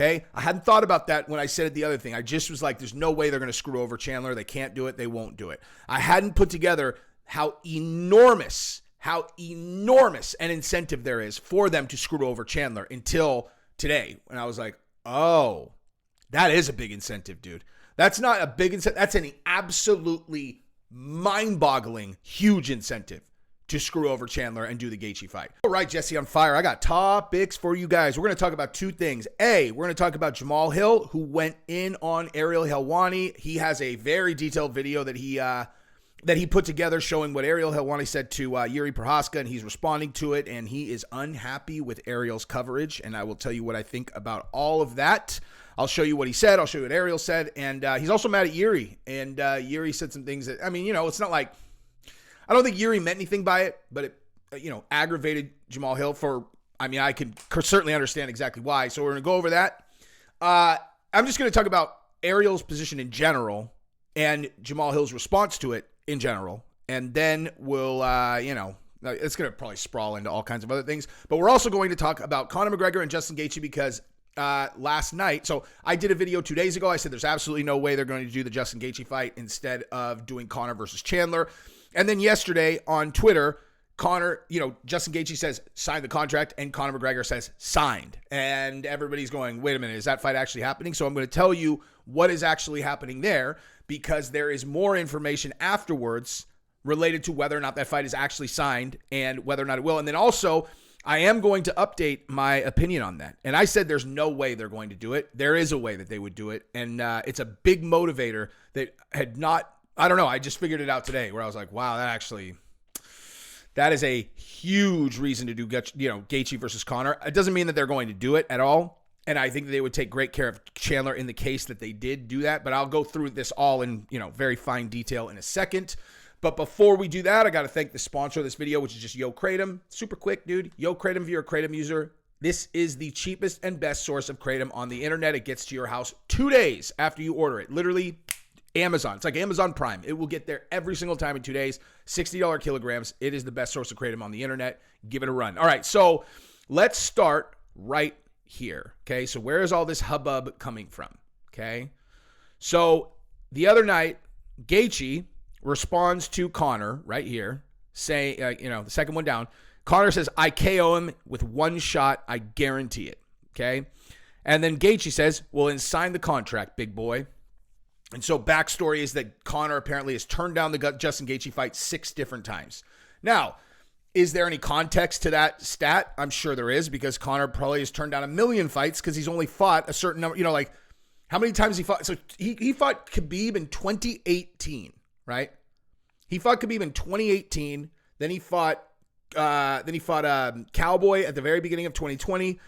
Okay, I hadn't thought about that when I said the other thing. I just was like, there's no way they're going to screw over Chandler. They can't do it. They won't do it. I hadn't put together how enormous an incentive there is for them to screw over Chandler until today. And I was like, oh, that is a big incentive, dude. That's not a big incentive. That's an absolutely mind-boggling, huge incentive to screw over Chandler and do the Gaethje fight. All right, Jesse on fire. I got topics for you guys. We're going to talk about two things. A, we're going to talk about Jamahal Hill, who went in on Ariel Helwani. He has a very detailed video that he put together showing what Ariel Helwani said to Yuri Prohaska, and he's responding to it, and he is unhappy with Ariel's coverage, and I will tell you what I think about all of that. I'll show you what he said. I'll show you what Ariel said, and he's also mad at Yuri, and Yuri said some things that, I mean, it's not like, I don't think Yuri meant anything by it, but it, aggravated Jamahal Hill I can certainly understand exactly why. So we're going to go over that. I'm just going to talk about Ariel's position in general and Jamahal Hill's response to it in general. And then we'll, it's going to probably sprawl into all kinds of other things. But we're also going to talk about Conor McGregor and Justin Gaethje because last night, so I did a video 2 days ago. I said there's absolutely no way they're going to do the Justin Gaethje fight instead of doing Conor versus Chandler. And then yesterday on Twitter, Justin Gaethje says, sign the contract, and Conor McGregor says, signed. And everybody's going, wait a minute, is that fight actually happening? So I'm going to tell you what is actually happening there because there is more information afterwards related to whether or not that fight is actually signed and whether or not it will. And then also, I am going to update my opinion on that. And I said there's no way they're going to do it. There is a way that they would do it. And it's a big motivator that had not, I don't know, I just figured it out today where I was like, wow, that is a huge reason to do, Gaethje versus Conor. It doesn't mean that they're going to do it at all. And I think they would take great care of Chandler in the case that they did do that. But I'll go through this all in, very fine detail in a second. But before we do that, I got to thank the sponsor of this video, which is just Yo Kratom. Super quick, dude. Yo Kratom, if you're a Kratom user, this is the cheapest and best source of Kratom on the internet. It gets to your house 2 days after you order it. Literally, Amazon. It's like Amazon Prime. It will get there every single time in 2 days. $60 kilograms. It is the best source of Kratom on the internet. Give it a run. All right, so let's start right here. Okay, so where is all this hubbub coming from? Okay, so the other night, Gaethje responds to Conor right here, saying, the second one down. Conor says, I KO him with one shot. I guarantee it. Okay, and then Gaethje says, well, then sign the contract, big boy. And so backstory is that Conor apparently has turned down the Justin Gaethje fight 6 different times. Now, is there any context to that stat? I'm sure there is because Conor probably has turned down 1 million fights because he's only fought a certain number, like how many times he fought. So he fought Khabib in 2018, right? He fought Khabib in 2018. Then he fought Cowboy at the very beginning of 2020.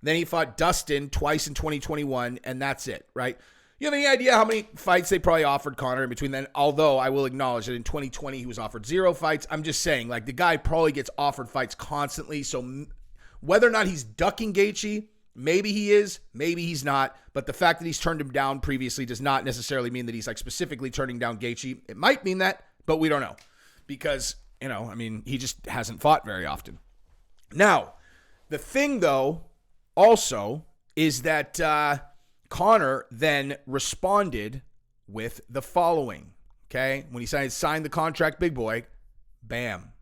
Then he fought Dustin twice in 2021, and that's it, right? You have any idea how many fights they probably offered Conor in between then? Although I will acknowledge that in 2020 he was offered 0 fights. I'm just saying, like, the guy probably gets offered fights constantly. So whether or not he's ducking Gaethje, maybe he is, maybe he's not. But the fact that he's turned him down previously does not necessarily mean that he's like specifically turning down Gaethje. It might mean that, but we don't know because, he just hasn't fought very often. Now, the thing though also is that Conor then responded with the following, okay? When he signed the contract, big boy, bam.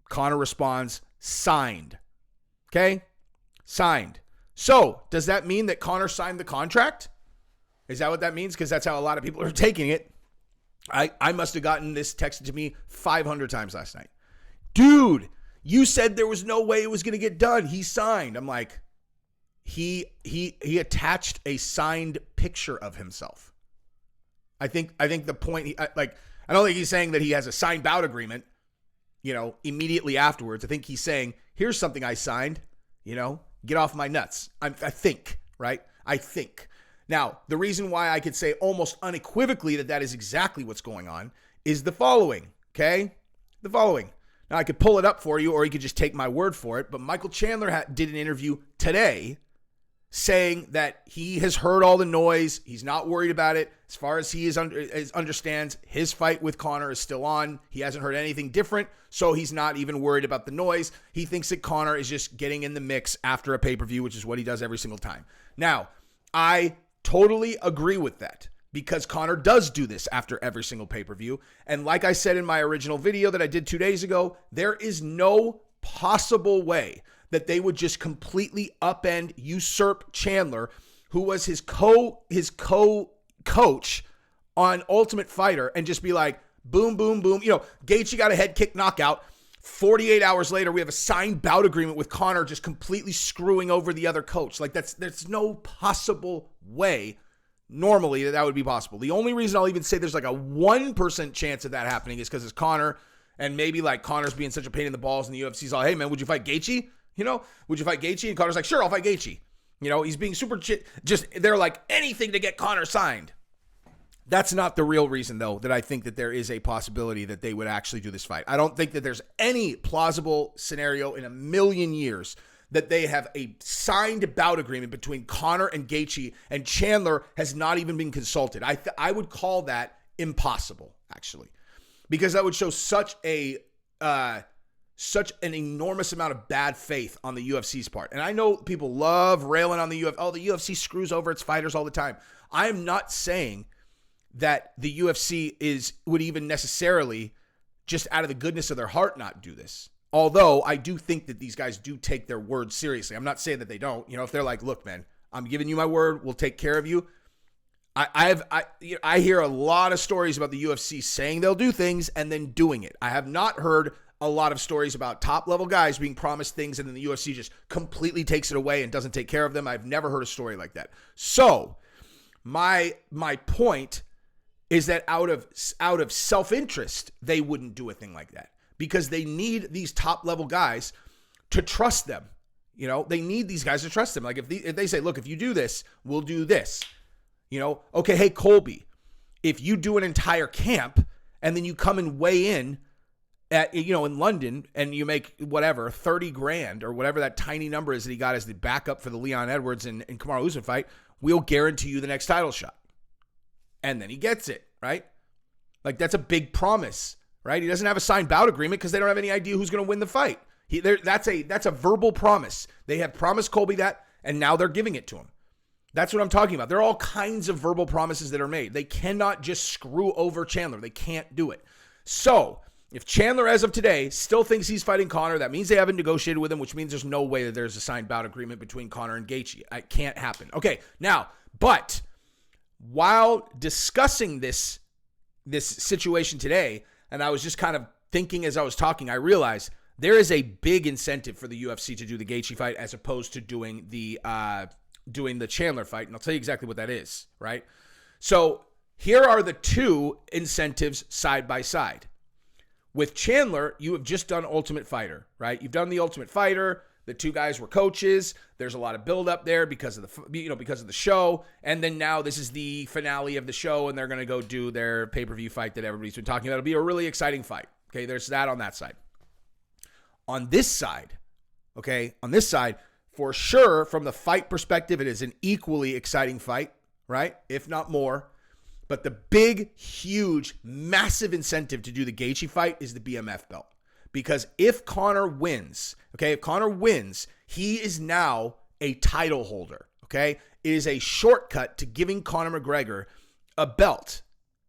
Conor responds, signed, okay? Signed. So, does that mean that Conor signed the contract? Is that what that means? Because that's how a lot of people are taking it. I must have gotten this texted to me 500 times last night. Dude, you said there was no way it was going to get done. He signed. I'm like, He attached a signed picture of himself. I think the point, I don't think he's saying that he has a signed bout agreement, immediately afterwards. I think he's saying, here's something I signed, get off my nuts. I think, right? I think. Now, the reason why I could say almost unequivocally that is exactly what's going on is the following, okay? The following. Now, I could pull it up for you, or you could just take my word for it, but Michael Chandler did an interview today saying that he has heard all the noise. He's not worried about it. As far as he understands, his fight with Conor is still on. He hasn't heard anything different, so he's not even worried about the noise. He thinks that Conor is just getting in the mix after a pay-per-view, which is what he does every single time. Now, I totally agree with that because Conor does do this after every single pay-per-view. And like I said in my original video that I did 2 days ago, there is no possible way that they would just completely upend, usurp Chandler, who was his co-coach on Ultimate Fighter, and just be like, boom, boom, boom. You know, Gaethje got a head kick knockout. 48 hours later, we have a signed bout agreement with Conor just completely screwing over the other coach. Like, there's no possible way normally that would be possible. The only reason I'll even say there's like a 1% chance of that happening is because it's Conor, and maybe like Conor's being such a pain in the balls, and the UFC's all, hey man, would you fight Gaethje? You know, would you fight Gaethje? And Conor's like, sure, I'll fight Gaethje. You know, he's being super just they're like anything to get Conor signed. That's not the real reason, though, that I think that there is a possibility that they would actually do this fight. I don't think that there's any plausible scenario in a million years that they have a signed bout agreement between Conor and Gaethje, and Chandler has not even been consulted. I would call that impossible, actually, because that would show such an enormous amount of bad faith on the UFC's part. And I know people love railing on the UFC. Oh, the UFC screws over its fighters all the time. I am not saying that the UFC would even necessarily, just out of the goodness of their heart, not do this. Although I do think that these guys do take their word seriously. I'm not saying that they don't. You know, if they're like, look, man, I'm giving you my word, we'll take care of you. I hear a lot of stories about the UFC saying they'll do things and then doing it. I have not heard a lot of stories about top level guys being promised things and then the UFC just completely takes it away and doesn't take care of them. I've never heard a story like that. So my point is that out of self-interest, they wouldn't do a thing like that because they need these top-level guys to trust them. You know, they need these guys to trust them. Like if they say, look, if you do this, we'll do this. You know, okay, hey, Colby, if you do an entire camp and then you come and weigh in at, you know, in London and you make whatever, 30 grand or whatever that tiny number is that he got as the backup for the Leon Edwards and Kamaru Usman fight, we'll guarantee you the next title shot. And then he gets it, right? Like, that's a big promise, right? He doesn't have a signed bout agreement because they don't have any idea who's going to win the fight. That's a verbal promise. They have promised Colby that, and now they're giving it to him. That's what I'm talking about. There are all kinds of verbal promises that are made. They cannot just screw over Chandler. They can't do it. So if Chandler, as of today, still thinks he's fighting Conor, that means they haven't negotiated with him, which means there's no way that there's a signed bout agreement between Conor and Gaethje. It can't happen. Okay, now, but while discussing this situation today, and I was just kind of thinking as I was talking, I realized there is a big incentive for the UFC to do the Gaethje fight as opposed to doing the Chandler fight, and I'll tell you exactly what that is, right? So here are the two incentives side by side. With Chandler, you have just done Ultimate Fighter, right? You've done the Ultimate Fighter. The two guys were coaches. There's a lot of build up there because of the show. And then now this is the finale of the show, and they're going to go do their pay-per-view fight that everybody's been talking about. It'll be a really exciting fight. Okay, there's that on that side. On this side, for sure, from the fight perspective, it is an equally exciting fight, right? If not more. But the big, huge, massive incentive to do the Gaethje fight is the BMF belt. Because if Conor wins, he is now a title holder, okay? It is a shortcut to giving Conor McGregor a belt,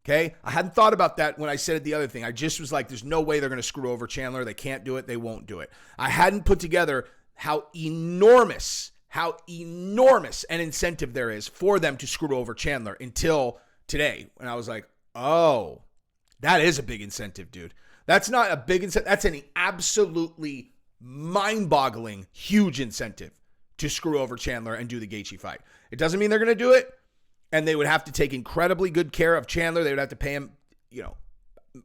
okay? I hadn't thought about that when I said the other thing. I just was like, there's no way they're going to screw over Chandler. They can't do it. They won't do it. I hadn't put together how enormous an incentive there is for them to screw over Chandler until today. And I was like, oh, that is a big incentive, dude. That's not a big incentive. That's an absolutely mind-boggling, huge incentive to screw over Chandler and do the Gaethje fight. It doesn't mean they're going to do it, and they would have to take incredibly good care of Chandler. They would have to pay him,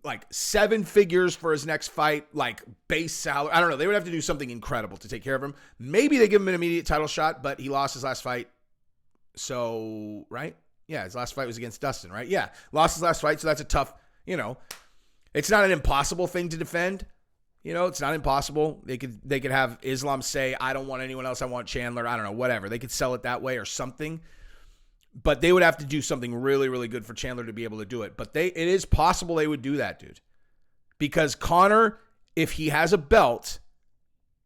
like 7 figures for his next fight, like base salary. I don't know. They would have to do something incredible to take care of him. Maybe they give him an immediate title shot, but he lost his last fight. So, right? Yeah, his last fight was against Dustin, right? Yeah, lost his last fight, so that's a tough, it's not an impossible thing to defend. It's not impossible. They could have Islam say, I don't want anyone else. I want Chandler. I don't know, whatever. They could sell it that way or something. But they would have to do something really, really good for Chandler to be able to do it. But it is possible they would do that, dude. Because Conor, if he has a belt,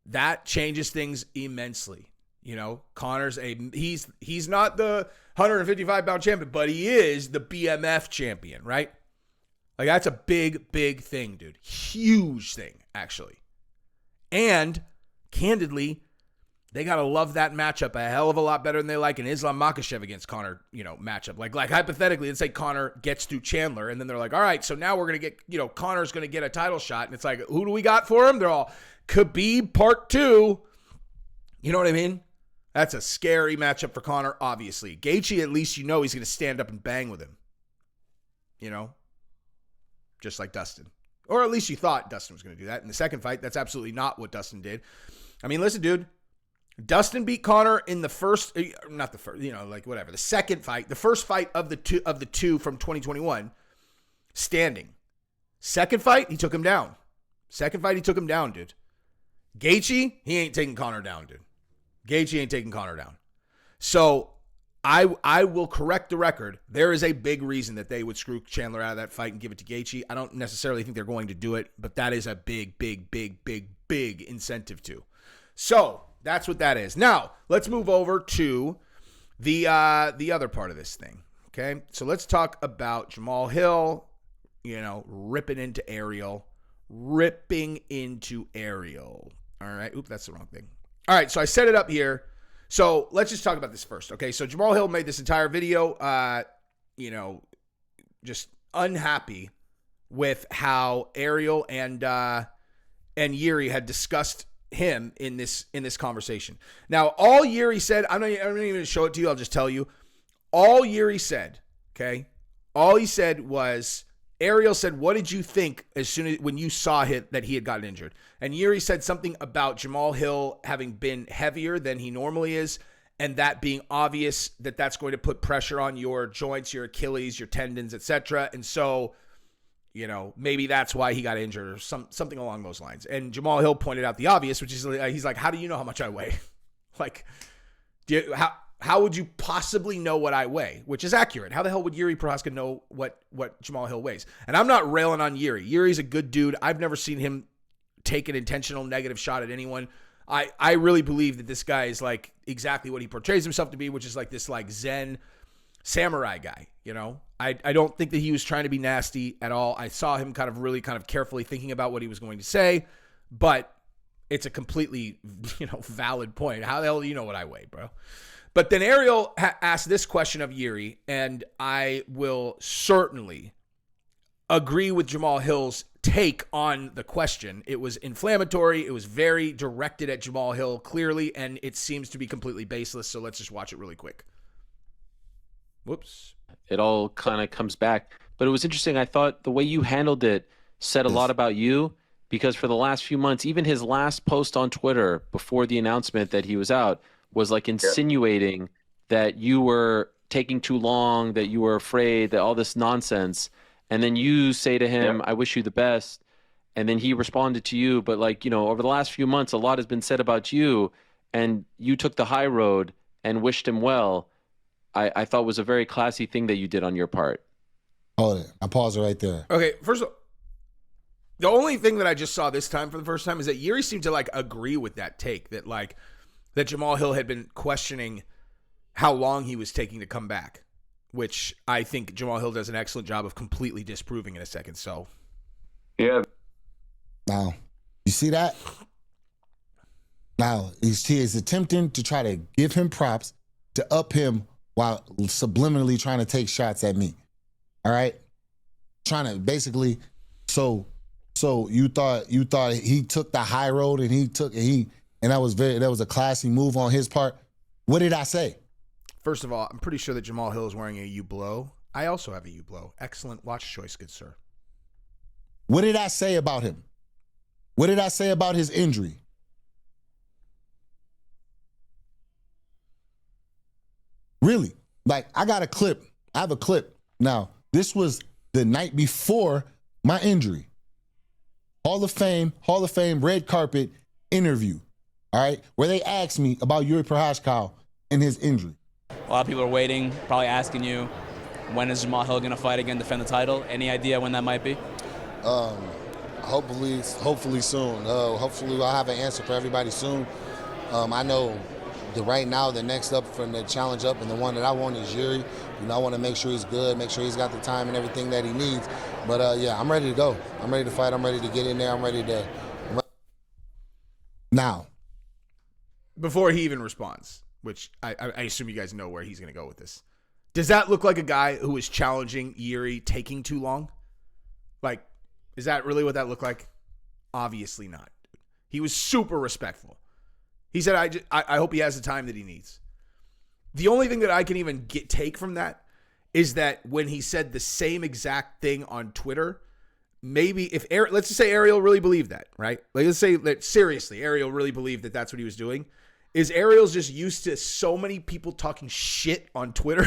that changes things immensely. Conor's he's not the 155-pound champion, but he is the BMF champion, right? Like, that's a big, big thing, dude. Huge thing, actually. And, candidly, they got to love that matchup a hell of a lot better than they like an Islam Makhachev against Conor, matchup. Like hypothetically, let's say Conor gets through Chandler, and then they're like, all right, so now we're going to get, Conor's going to get a title shot. And it's like, who do we got for him? They're all, Khabib Part 2. You know what I mean? That's a scary matchup for Conor, obviously. Gaethje, at least he's going to stand up and bang with him. Just like Dustin. Or at least you thought Dustin was going to do that. In the second fight, that's absolutely not what Dustin did. I mean, listen, dude. Dustin beat Conor in the the second fight, the first fight of the two from 2021, standing. Second fight, he took him down. Dude. Gaethje, he ain't taking Conor down, dude. Gaethje ain't taking Conor down. So I will correct the record. There is a big reason that they would screw Chandler out of that fight and give it to Gaethje. I don't necessarily think they're going to do it, but that is a big, big, big, big, big incentive too. So that's what that is. Now, let's move over to the other part of this thing, okay? So let's talk about Jamahal Hill, ripping into Ariel. All right. Oop, that's the wrong thing. All right, so I set it up here. So let's just talk about this first, okay? So Jamahal Hill made this entire video, just unhappy with how Ariel and Yuri had discussed him in this conversation. Now, all Yuri said, I'm not even going to show it to you. I'll just tell you. All Yuri said, okay? All he said was, Ariel said, what did you think when you saw that he had gotten injured? And Yuri said something about Jamahal Hill having been heavier than he normally is, and that being obvious that that's going to put pressure on your joints, your Achilles, your tendons, etc. And so, maybe that's why he got injured or something along those lines. And Jamahal Hill pointed out the obvious, which is he's like, how do you know how much I weigh? Like, how would you possibly know what I weigh? Which is accurate. How the hell would Yuri Prohaska know what Jamahal Hill weighs? And I'm not railing on Yuri. Yuri's a good dude. I've never seen him take an intentional negative shot at anyone. I really believe that this guy is like exactly what he portrays himself to be, which is like this like Zen samurai guy, I don't think that he was trying to be nasty at all. I saw him kind of carefully thinking about what he was going to say, but it's a completely, valid point. How the hell do you know what I weigh, bro? But then Ariel asked this question of Yuri, and I will certainly agree with Jamahal Hill's take on the question. It was inflammatory. It was very directed at Jamahal Hill, clearly, and it seems to be completely baseless. So let's just watch it really quick. Whoops. It all kind of comes back. But it was interesting. I thought the way you handled it said a lot about you, because for the last few months, even his last post on Twitter before the announcement that he was out was like insinuating that you were taking too long, that you were afraid, that all this nonsense. And then you say to him, I wish you the best. And then he responded to you. But over the last few months, a lot has been said about you, and you took the high road and wished him well. I thought was a very classy thing that you did on your part. Hold it. I'll pause it right there. Okay, first of all, the only thing that I just saw this time for the first time is that Yuri seemed to agree with that take that that Jamahal Hill had been questioning how long he was taking to come back, which I think Jamahal Hill does an excellent job of completely disproving in a second. So, yeah. Now, you see that? Now, he is attempting to try to give him props to up him while subliminally trying to take shots at me. All right? Trying to basically, so you thought he took the high road and that was a classy move on his part. What did I say? First of all, I'm pretty sure that Jamahal Hill is wearing a U-blow. I also have a U-blow. Excellent watch choice, good sir. What did I say about him? What did I say about his injury? Really? Like, I got a clip. I have a clip. Now, this was the night before my injury. Hall of Fame, red carpet interview. All right? Where they asked me about Yuri Prohaska and his injury. A lot of people are waiting, probably asking you, when is Jamahal Hill going to fight again, defend the title? Any idea when that might be? Hopefully soon. Hopefully I'll have an answer for everybody soon. I know right now, the next up from the challenge up, and the one that I want is Yuri. You know, I want to make sure he's good, make sure he's got the time and everything that he needs. But yeah, I'm ready to go. I'm ready to fight. I'm ready to get in there. I'm ready to. Now, before he even responds, which I assume you guys know where he's going to go with this. Does that look like a guy who is challenging Yuri taking too long? Like, is that really what that looked like? Obviously not. He was super respectful. He said, I hope he has the time that he needs. The only thing that I can even take from that is that when he said the same exact thing on Twitter, maybe if let's just say Ariel really believed that, right? Like, let's say that seriously, Ariel really believed that that's what he was doing. Is Ariel's just used to so many people talking shit on Twitter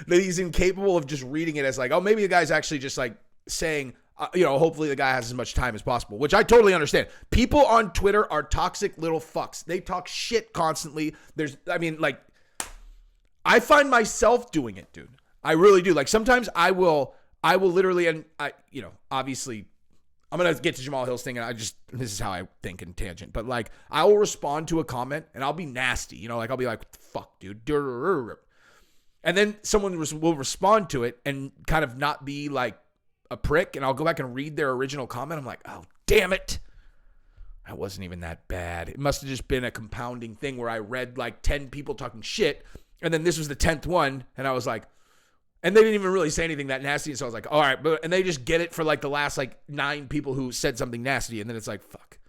that he's incapable of just reading it as like, oh, maybe the guy's actually just like saying, hopefully the guy has as much time as possible, which I totally understand. People on Twitter are toxic little fucks. They talk shit constantly. I find myself doing it, dude. I really do. Like, sometimes I will literally, and obviously I'm going to get to Jamahal Hill's thing, and this is how I think in tangent, but like, I will respond to a comment and I'll be nasty, I'll be like, fuck, dude. And then someone will respond to it and kind of not be like a prick, and I'll go back and read their original comment. I'm like, oh, damn it. That wasn't even that bad. It must have just been a compounding thing where I read like 10 people talking shit, and then this was the 10th one, and I was like, and they didn't even really say anything that nasty, so I was like, all right, and they just get it for like the last like 9 people who said something nasty, and then it's like, fuck.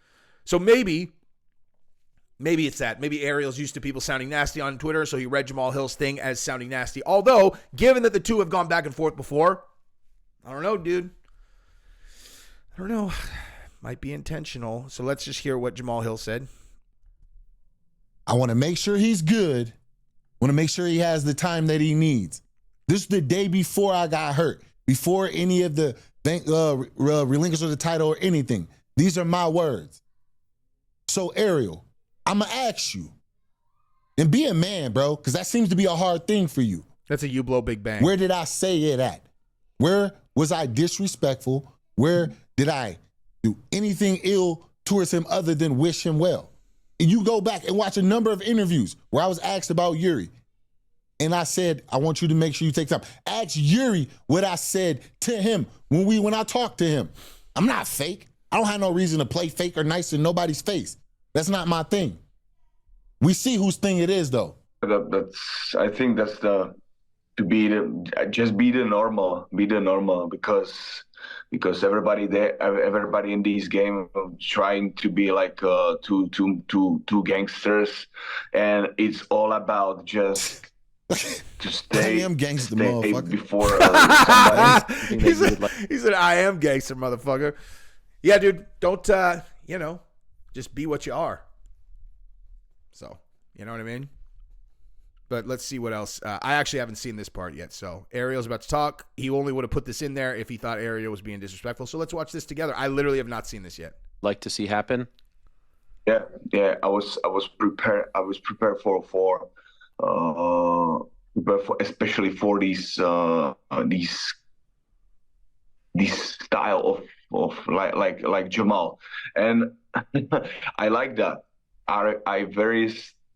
So maybe it's that. Maybe Ariel's used to people sounding nasty on Twitter, so he read Jamahal Hill's thing as sounding nasty. Although, given that the two have gone back and forth before, I don't know, dude. I don't know. Might be intentional. So let's just hear what Jamahal Hill said. I want to make sure he's good. I want to make sure he has the time that he needs. This is the day before I got hurt, before any of the relinquish of the title or anything. These are my words. So, Ariel, I'm going to ask you, and be a man, bro, because that seems to be a hard thing for you. That's a you blow big bang. Where did I say it at? Where was I disrespectful? Where did I do anything ill towards him other than wish him well? And you go back and watch a number of interviews where I was asked about Yuri. And I said, I want you to make sure you take time. Ask Yuri what I said to him when I talked to him. I'm not fake. I don't have no reason to play fake or nice in nobody's face. That's not my thing. We see whose thing it is, though. I think that's just be the normal because everybody in these games trying to be like two gangsters, and it's all about just to stay. I am gangster, motherfucker. Before somebody. he said, "I am gangster, motherfucker." Yeah, dude. Don't just be what you are. So, you know what I mean? But let's see what else. I actually haven't seen this part yet. So Ariel's about to talk. He only would have put this in there if he thought Ariel was being disrespectful. So let's watch this together. I literally have not seen this yet. Like to see happen? Yeah. I was prepared. I was prepared for especially for these style of like Jamal, and I like that. I very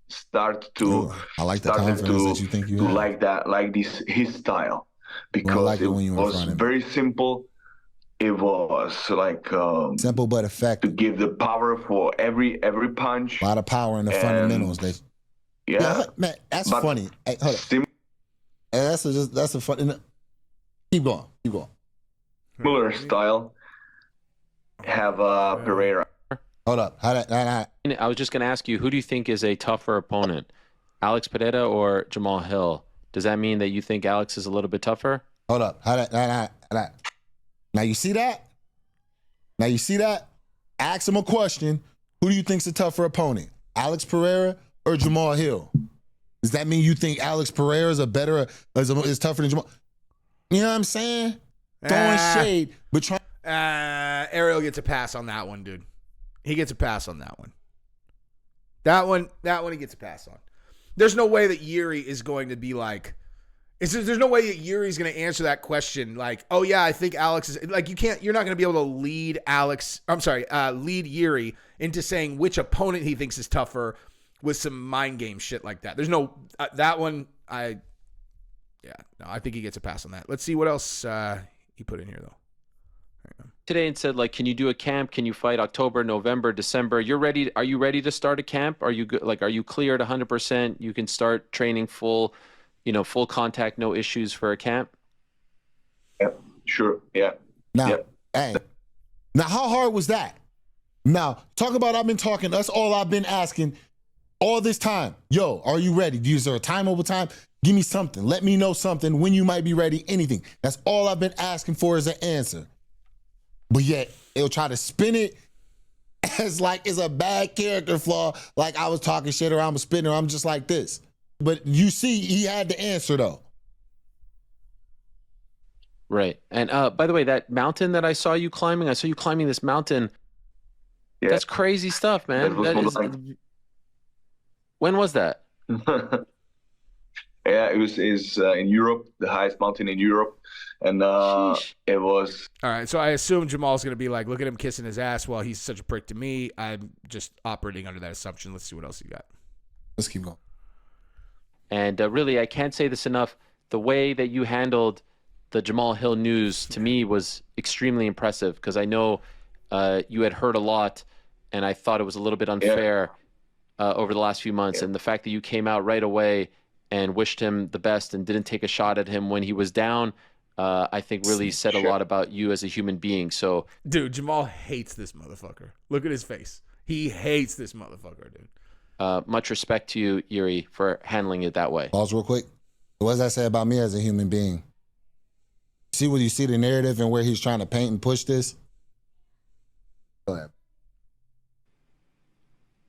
start to I like the confidence that you think you have. Like that, like his style, because it was very simple. It was like simple but effective. To give the power for every punch. A lot of power in the fundamentals. Yeah, man, that's funny. Hey, hold up. That's a fun. Keep going. Similar style. Have Pereira. Hold up. I was just going to ask you, who do you think is a tougher opponent, Alex Pereira or Jamahal Hill? Does that mean that you think Alex is a little bit tougher? Hold up. Now you see that? Ask him a question. Who do you think's a tougher opponent, Alex Pereira or Jamahal Hill? Does that mean you think Alex Pereira is is tougher than Jamahal? You know what I'm saying? Throwing shade, but trying. Ariel gets a pass on that one, dude. He gets a pass on that one. That one he gets a pass on. There's no way that Yuri is going to be like, there's no way that Yuri's going to answer that question like, oh yeah, I think Alex is like, you're not going to be able to lead Yuri into saying which opponent he thinks is tougher with some mind game shit like that. There's no that one. I think he gets a pass on that. Let's see what else he put in here though. Today and said, like, can you do a camp? Can you fight October, November, December? You're ready. Are you ready to start a camp? Are you good? Like, are you cleared 100%? You can start training full contact, no issues for a camp. Yeah, sure. Yeah. Now, hey, now how hard was that? Now, talk about I've been talking. That's all I've been asking all this time. Yo, are you ready? Is there a time over time? Give me something. Let me know something when you might be ready. Anything. That's all I've been asking for is an answer. But yet, it'll try to spin it as like it's a bad character flaw. Like I was talking shit or I'm a spinner. I'm just like this. But you see, he had the answer though. Right. And by the way, that mountain that I saw you climbing this mountain. Yeah. That's crazy stuff, man. When was that? Yeah, it was in Europe, the highest mountain in Europe. And it was. All right, so I assume Jamal's going to be like, look at him kissing his ass while he's such a prick to me. I'm just operating under that assumption. Let's see what else you got. Let's keep going. And really, I can't say this enough. The way that you handled the Jamahal Hill news, to me, was extremely impressive because I know you had heard a lot, and I thought it was a little bit unfair over the last few months. And the fact that you came out right away and wished him the best and didn't take a shot at him when he was down, I think really said a lot about you as a human being. So, dude, Jamal hates this motherfucker. Look at his face. He hates this motherfucker, dude. Much respect to you, Yuri, for handling it that way. Pause real quick. What does that say about me as a human being? See what you see the narrative and where he's trying to paint and push this? Go ahead.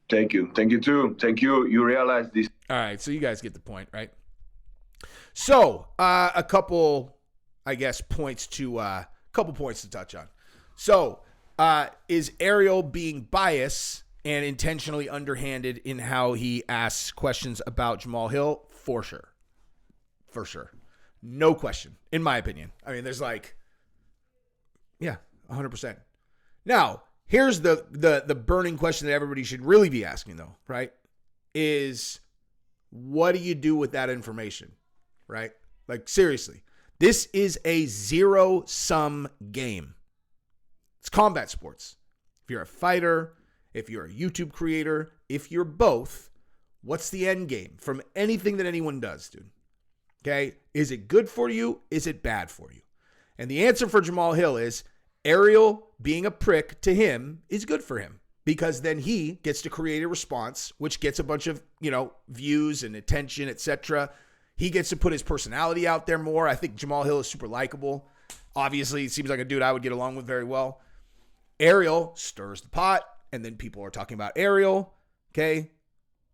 Thank you. Thank you too. Thank you. You realize this. All right, so you guys get the point, right? So, a couple, I guess, points to touch on. So, is Ariel being biased and intentionally underhanded in how he asks questions about Jamahal Hill? For sure. For sure. No question, in my opinion. I mean, there's like, yeah, 100%. Now, here's the burning question that everybody should really be asking, though, right? Is what do you do with that information, right? Like, seriously, this is a zero-sum game. It's combat sports. If you're a fighter, if you're a YouTube creator, if you're both, what's the end game from anything that anyone does, dude? Okay? Is it good for you? Is it bad for you? And the answer for Jamahal Hill is Ariel being a prick to him is good for him because then he gets to create a response, which gets a bunch of, views and attention, etc. He gets to put his personality out there more. I think Jamahal Hill is super likable. Obviously, he seems like a dude I would get along with very well. Ariel stirs the pot, and then people are talking about Ariel. Okay?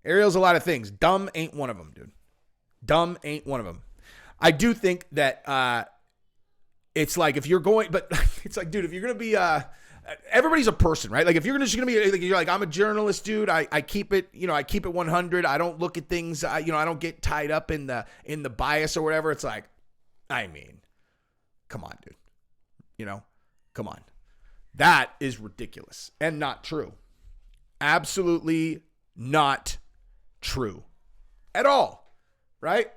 Ariel's a lot of things. Dumb ain't one of them, dude. Dumb ain't one of them. I do think that it's like if you're going, but it's like, dude, if you're going to be, everybody's a person, right? Like if you're just going to be, like, you're like, I'm a journalist, dude. I keep it, I keep it 100. I don't look at things, I don't get tied up in the bias or whatever. It's like, I mean, come on, dude. Come on. That is ridiculous and not true. Absolutely not true at all, right?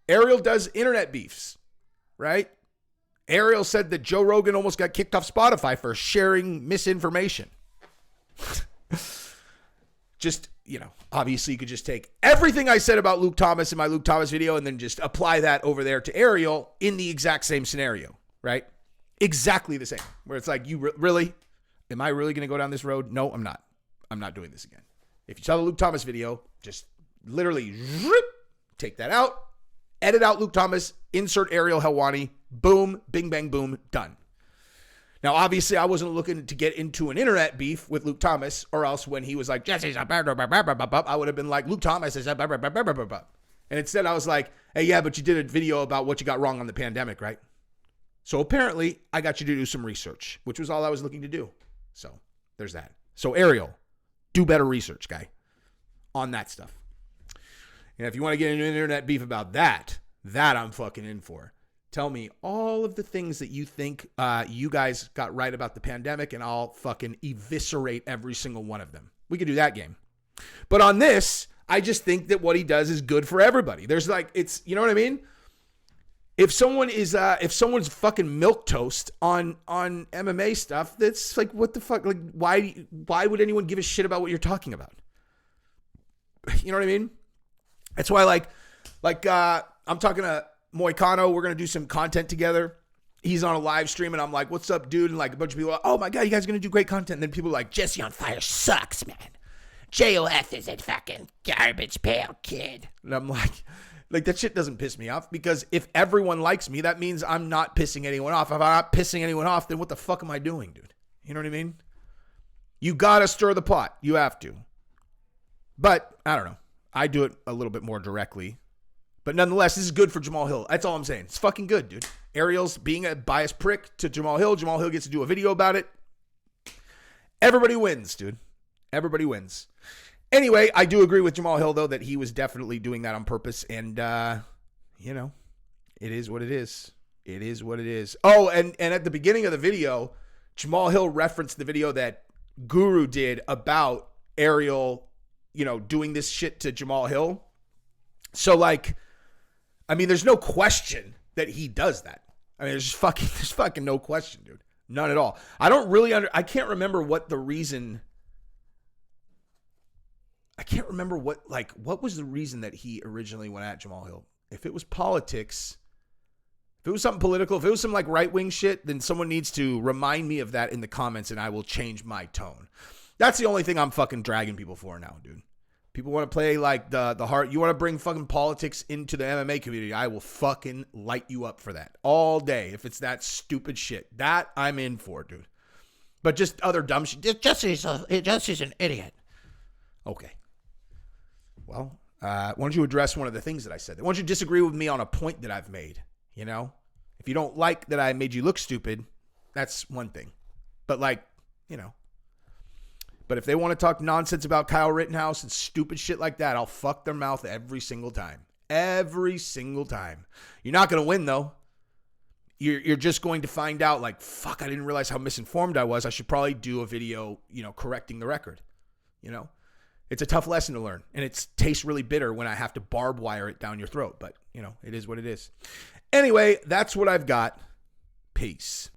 Ariel does internet beefs, right? Ariel said that Joe Rogan almost got kicked off Spotify for sharing misinformation. Just, obviously you could just take everything I said about Luke Thomas in my Luke Thomas video and then just apply that over there to Ariel in the exact same scenario, right? Exactly the same. Where it's like, you really? Am I really going to go down this road? No, I'm not. I'm not doing this again. If you saw the Luke Thomas video, just literally take that out, edit out Luke Thomas, insert Ariel Helwani, boom, bing, bang, boom, done. Now, obviously, I wasn't looking to get into an internet beef with Luke Thomas, or else when he was like, Jesse's a I would have been like, Luke Thomas is a and instead I was like, hey, yeah, but you did a video about what you got wrong on the pandemic, right? So apparently, I got you to do some research, which was all I was looking to do. So there's that. So Ariel, do better research, guy, on that stuff. And if you want to get into an internet beef about that I'm fucking in for. Tell me all of the things that you think you guys got right about the pandemic, and I'll fucking eviscerate every single one of them. We could do that game. But on this, I just think that what he does is good for everybody. There's like, it's, you know what I mean? If someone's fucking milquetoast on MMA stuff, that's like, what the fuck? Like, why would anyone give a shit about what you're talking about? You know what I mean? That's why, I'm talking to Moicano. We're going to do some content together. He's on a live stream, and I'm like, what's up, dude? And like a bunch of people are like, oh my God, you guys are going to do great content. And then people are like, Jesse on Fire sucks, man. JOF is a fucking garbage pail kid. And I'm like that shit doesn't piss me off, because if everyone likes me, that means I'm not pissing anyone off. If I'm not pissing anyone off, then what the fuck am I doing, dude? You know what I mean? You got to stir the pot. You have to. But I don't know. I do it a little bit more directly. But nonetheless, this is good for Jamahal Hill. That's all I'm saying. It's fucking good, dude. Ariel's being a biased prick to Jamahal Hill. Jamahal Hill gets to do a video about it. Everybody wins, dude. Everybody wins. Anyway, I do agree with Jamahal Hill, though, that he was definitely doing that on purpose. And, you know, it is what it is. It is what it is. Oh, and at the beginning of the video, Jamahal Hill referenced the video that Guru did about Ariel, you know, doing this shit to Jamahal Hill. So, like, I mean, there's no question that he does that. I mean, there's fucking no question, dude. None at all. I don't really I can't remember what the reason. I can't remember what was the reason that he originally went at Jamahal Hill. If it was politics, if it was something political, if it was some like right-wing shit, then someone needs to remind me of that in the comments, and I will change my tone. That's the only thing I'm fucking dragging people for now, dude. People want to play like the heart. You want to bring fucking politics into the MMA community. I will fucking light you up for that all day. If it's that stupid shit, that I'm in for, dude. But just other dumb shit. Jesse's an idiot. Okay. Well, why don't you address one of the things that I said? Why don't you disagree with me on a point that I've made? You know, if you don't like that I made you look stupid, that's one thing. But like, you know. But if they want to talk nonsense about Kyle Rittenhouse and stupid shit like that, I'll fuck their mouth every single time. Every single time. You're not going to win, though. You're just going to find out, like, fuck, I didn't realize how misinformed I was. I should probably do a video, you know, correcting the record. You know? It's a tough lesson to learn. And it tastes really bitter when I have to barbed wire it down your throat. But, you know, it is what it is. Anyway, that's what I've got. Peace.